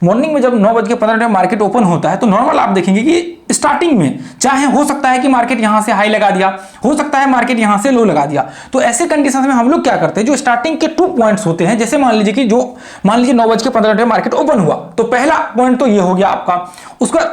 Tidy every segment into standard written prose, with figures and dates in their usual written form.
Morning में जब 9:15 market open होता है तो नॉर्मल आप देखेंगे कि स्टार्टिंग में चाहे हो सकता है कि मार्केट यहां से हाई लगा दिया, हो सकता है मार्केट यहां से लो लगा दिया। तो ऐसे कंडीशंस में हम लोग क्या करते हैं, जो स्टार्टिंग के 2 पॉइंट्स होते हैं, जैसे मान लीजिए कि जो मान लीजिए 9:15 मार्केट ओपन हुआ तो पहला पॉइंट तो ये हो गया आपका, उसका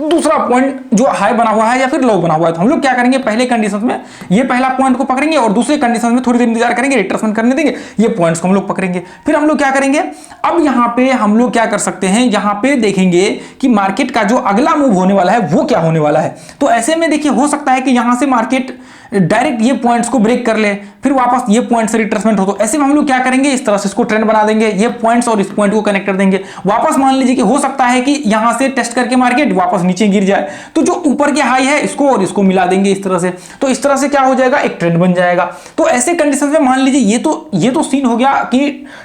दूसरा पॉइंट जो हाई बना हुआ है या फिर लो बना हुआ है, तो हम लोग क्या करेंगे, पहले कंडीशंस में ये पहला पॉइंट को पकड़ेंगे और दूसरे कंडीशंस में थोड़ी देर इंतजार करेंगे, रिट्रेसमेंट करने देंगे, ये पॉइंट्स को हम लोग पकड़ेंगे। फिर हम लोग क्या करेंगे, अब यहां पे हम लोग क्या कर सकते हैं, यहां पे देखेंगे कि मार्केट का जो अगला मूव होने वाला है वो क्या होने वाला है। तो ऐसे में देखिए हो सकता है कि यहां से मार्केट डायरेक्ट ये पॉइंट्स को ब्रेक कर ले, फिर वापस ये पॉइंट से रिट्रेसमेंट हो, तो ऐसे में हम लोग क्या करेंगे, इस तरह से इसको ट्रेंड बना देंगे, ये पॉइंट्स और इस पॉइंट को कनेक्ट कर देंगे। वापस मान लीजिए कि हो सकता है कि यहां से टेस्ट करके मार्केट वापस नीचे गिर जाए, तो जो ऊपर के हाई है इसको और इसको मिला देंगे इस तरह से, तो इस तरह से क्या हो जाएगा, एक ट्रेंड बन जाएगा। तो ऐसे कंडीशन में मान लीजिए ये तो सीन हो गया कि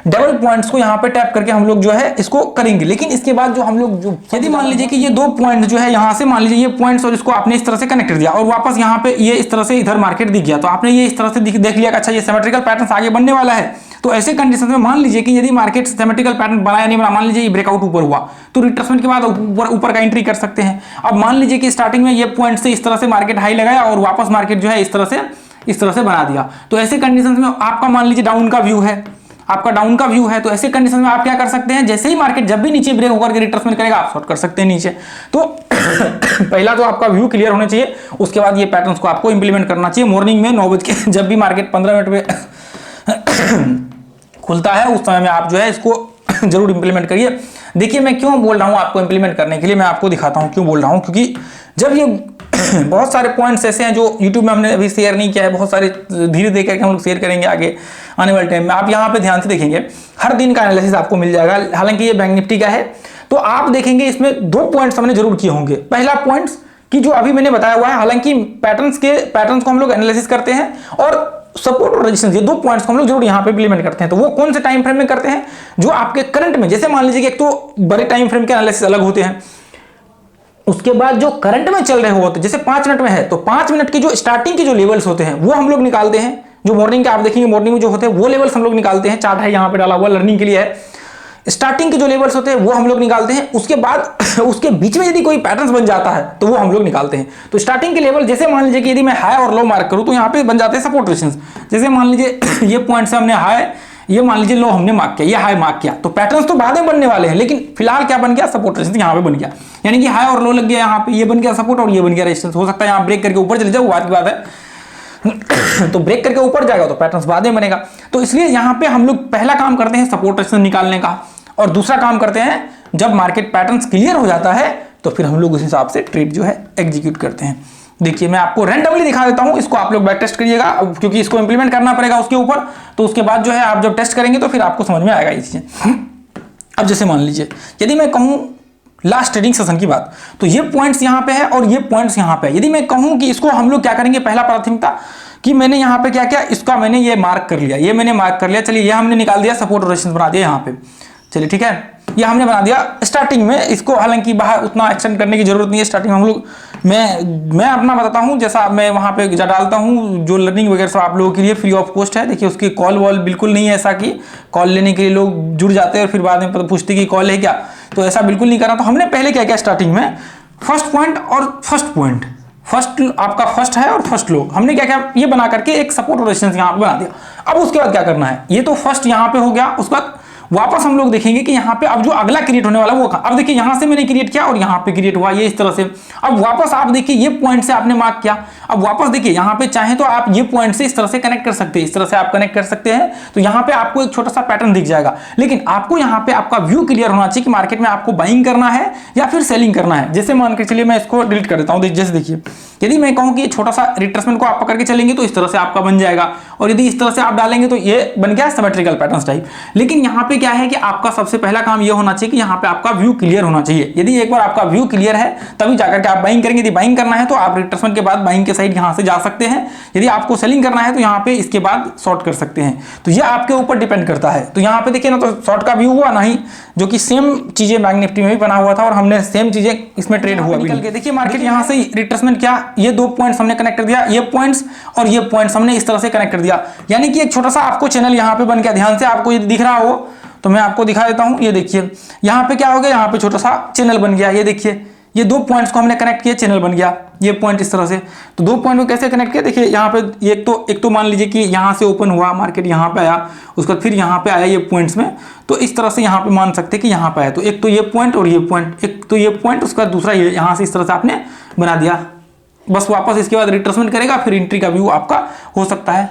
डबल पॉइंट्स को यहां पे टैप करके हम लोग जो है इसको करेंगे। लेकिन इसके बाद जो हम लोग जो यदि मान लीजिए कि ये 2 पॉइंट जो है यहां से मान लीजिए ये पॉइंट्स और इसको आपने इस तरह से कनेक्ट कर दिया और वापस यहां पे ये इस तरह से इधर मार्केट दिख गया, तो आपने ये इस तरह से देख लिया कि अच्छा ये सिमेट्रिकल पैटर्न आगे बनने वाला है। तो ऐसे कंडीशन में मान लीजिए कि यदि मार्केट सिमेट्रिकल पैटर्न बनाया नहीं बना, मान लीजिए ये ब्रेकआउट ऊपर हुआ तो रिट्रेसमेंट के बाद ऊपर का एंट्री कर सकते हैं। अब मान लीजिए कि स्टार्टिंग में ये पॉइंट से इस तरह से मार्केट हाई लगाया और वापस मार्केट जो है इस तरह से बना दिया, तो ऐसे कंडीशन में आपका मान लीजिए डाउन का व्यू है, आपका डाउन का व्यू है, तो ऐसे कंडीशन में आप क्या कर सकते हैं, जैसे ही मार्केट जब भी नीचे ब्रेक होकर के रिट्रेसमेंट करेगा आप शॉर्ट कर सकते हैं नीचे। तो पहला तो आपका व्यू क्लियर होना चाहिए, उसके बाद ये पैटर्न्स को आपको इंप्लीमेंट करना चाहिए। मॉर्निंग में 9 बजे जब भी मार्केट 15 मिनट पे खुलता है उस समय में आप जो है इसको जरूर इंप्लीमेंट करिए। देखिए मैं क्यों बोल रहा हूं आपको इंप्लीमेंट करने के लिए, मैं आपको दिखाता हूं क्यों बोल रहा हूं, क्योंकि जब ये बहुत सारे पॉइंट्स ऐसे हैं जो YouTube में हमने अभी शेयर नहीं किया है, बहुत सारे धीरे धीरे करके हम लोग शेयर करेंगे आगे आने वाले टाइम में। आप यहाँ पे ध्यान से देखेंगे हर दिन का एनालिसिस आपको मिल जाएगा। हालांकि ये बैंक निफ्टी का है, तो आप देखेंगे इसमें 2 पॉइंट्स हमने जरूर किए होंगे। पहला पॉइंट्स कि जो अभी मैंने बताया हुआ है, हालांकि पैटर्न्स को हम लोग एनालिसिस करते हैं और सपोर्ट और रेजिस्टेंस, ये 2 पॉइंट्स को हम लोग जरूर यहाँ पे इंप्लीमेंट करते हैं। तो वो कौन से टाइम फ्रेम में करते हैं, जो आपके करंट में, जैसे मान लीजिए कि एक तो बड़े टाइम फ्रेम के एनालिसिस अलग होते हैं, उसके बाद जो करंट में चल रहे होते हैं, जैसे 5 मिनट में है तो 5 मिनट के जो स्टार्टिंग के जो लेवल्स होते हैं वो हम लोग निकालते हैं। जो मॉर्निंग के आप देखेंगे मॉर्निंग में जो होते हैं वो लेवल्स हम लोग निकालते हैं, चार्ट है यहाँ पे डाला हुआ, लर्निंग के लिए है। स्टार्टिंग के जो लेवल्स होते हैं वो हम लोग निकालते हैं, उसके बाद उसके बीच में यदि कोई पैटर्न्स बन जाता है तो वो हम लोग निकालते हैं। तो स्टार्टिंग के लेवल, जैसे मान लीजिए कि यदि मैं हाई और लो मार्क करूं तो यहाँ पे बन जाते हैं सपोर्ट रेजिस्टेंस। जैसे मान लीजिए ये पॉइंट से हमने हाई, ये मान लीजिए लो हमने मार्क किया, ये हाई मार्क किया, तो पैटर्न्स तो बाद में बनने वाले हैं, लेकिन फिलहाल क्या बन गया, सपोर्ट रेजिस्टेंस यहाँ पे बन गया, यानी कि हाई और लो लग गया यहाँ पे, ये बन गया सपोर्ट और ये बन गया रेजिस्टेंस। हो सकता है यहाँ ब्रेक करके ऊपर चले जाओ, बात की बात है तो ब्रेक करके ऊपर जाएगा तो पैटर्न्स बाद में बनेगा। तो इसलिए यहाँ पे हम लोग पहला काम करते हैं सपोर्ट रेजिस्टेंस निकालने का, और दूसरा काम करते हैं जब मार्केट पैटर्न्स क्लियर हो जाता है तो फिर हम लोग उस हिसाब से ट्रेड जो है एग्जीक्यूट करते हैं। देखिए मैं आपको रैंडमली दिखा देता हूं, इसको आप लोग बैक टेस्ट करिएगा क्योंकि इसको इंप्लीमेंट करना पड़ेगा उसके ऊपर, तो उसके बाद जो है आप जब टेस्ट करेंगे तो फिर आपको समझ में आएगा ये चीजें। अब जैसे मान लीजिए यदि मैं कहूं लास्ट ट्रेडिंग सेशन की बात, तो ये पॉइंट्स यहाँ पे है और ये पॉइंट्स यहाँ पे है। यदि मैं कहूं कि इसको हम लोग क्या करेंगे, पहला प्राथमिकता कि मैंने यहाँ पे क्या किया, इसका मैंने ये मार्क कर लिया, ये मैंने मार्क कर लिया, चलिए ये हमने निकाल दिया, सपोर्ट और रेजिस्टेंस बना दिया यहाँ पे, चलिए ठीक है, ये हमने बना दिया स्टार्टिंग में। इसको हालांकि बाहर उतना एक्सटेंड करने की जरूरत नहीं है, स्टार्टिंग में हम लोग मैं अपना बताता हूँ, जैसा मैं वहाँ पे जा डालता हूँ, जो लर्निंग वगैरह सब आप लोगों के लिए फ्री ऑफ कॉस्ट है। देखिए उसकी कॉल वॉल बिल्कुल नहीं है ऐसा कि कॉल लेने के लिए लोग जुड़ जाते हैं और फिर बाद में पूछते कि कॉल है क्या, तो ऐसा बिल्कुल नहीं करा। तो हमने पहले क्या किया, स्टार्टिंग में फर्स्ट पॉइंट और फर्स्ट पॉइंट, फर्स्ट आपका फर्स्ट है और फर्स्ट लो, हमने क्या किया, ये बना करके एक सपोर्ट और रेजिस्टेंस यहाँ पे बना दिया। अब उसके बाद क्या करना है, ये तो फर्स्ट यहाँ पे हो गया, उसके बाद वापस हम लोग देखेंगे कि यहाँ पे अब जो अगला क्रिएट होने वाला वो कहाँ, अब देखिए यहाँ से मैंने क्रिएट किया और यहाँ पे क्रिएट हुआ, ये इस तरह से। अब वापस आप देखिए ये पॉइंट से आपने मार्क किया, अब वापस देखिए यहाँ पे चाहे तो आप ये पॉइंट से इस तरह से कनेक्ट कर सकते हैं, इस तरह से आप कनेक्ट कर सकते हैं, तो यहाँ पे आपको एक छोटा सा पैटर्न दिख जाएगा। लेकिन आपको यहाँ पे आपका व्यू क्लियर होना चाहिए कि मार्केट में आपको बाइंग करना है या फिर सेलिंग करना है। जैसे मान के चलिए मैं इसको डिलीट कर देता हूँ, जैसे देखिए यदि मैं कहूँ कि छोटा सा रिट्रेसमेंट को आप पकड़ के चलेंगे तो इस तरह से आपका बन जाएगा, और यदि इस तरह से आप डालेंगे तो ये बन गया सिमेट्रिकल पैटर्न्स टाइप। लेकिन यहाँ पे क्या है कि आपका सबसे पहला काम ये होना चाहिए कि यहाँ पे आपका व्यू क्लियर होना चाहिए। यदि एक बार आपका व्यू क्लियर है तभी जाकर के आप बाइंग करेंगे। यदि बाइंग करना है तो आप रिट्रेसमेंट के बाद बाइंग के साइड यहाँ से जा सकते हैं, यदि आपको सेलिंग करना है तो यहाँ पे इसके बाद शॉर्ट कर सकते हैं। तो ये आपके ऊपर डिपेंड करता है। तो यहाँ पे देखिए ना, तो शॉर्ट का व्यू हुआ ना ही, जो कि सेम चीजें बैंक निफ्टी में भी बना हुआ था और हमने सेम चीजें इसमें ट्रेड हुआ निकल के। देखिए मार्केट यहाँ से रिट्रेसमेंट क्या, ये 2 पॉइंट्स हमने कनेक्ट कर दिया, ये पॉइंट्स और ये पॉइंट्स हमने इस तरह से कनेक्ट कर दिया, यानी कि एक छोटा सा आपको चैनल यहाँ पे बन गया। ध्यान से आपको ये दिख रहा हो तो मैं आपको दिखा देता हूँ। ये देखिए यहाँ पे क्या हो गया, यहाँ पे छोटा सा चैनल बन गया। ये देखिए ये दो पॉइंट्स को हमने कनेक्ट किया, चैनल बन गया ये पॉइंट इस तरह से। तो दो पॉइंट को कैसे कनेक्ट किया, देखिए यहाँ पे एक तो मान लीजिए कि यहाँ से ओपन हुआ मार्केट, यहाँ पे आया, उसके बाद फिर यहाँ पे आया ये पॉइंट्स में। तो इस तरह से यहाँ पे मान सकते हैं कि यहाँ पे आया, तो एक तो ये पॉइंट और ये पॉइंट, एक तो ये पॉइंट, उसका दूसरा ये, यहाँ से इस तरह से आपने बना दिया। बस वापस इसके बाद रिट्रेसमेंट करेगा, फिर एंट्री का व्यू आपका हो सकता है।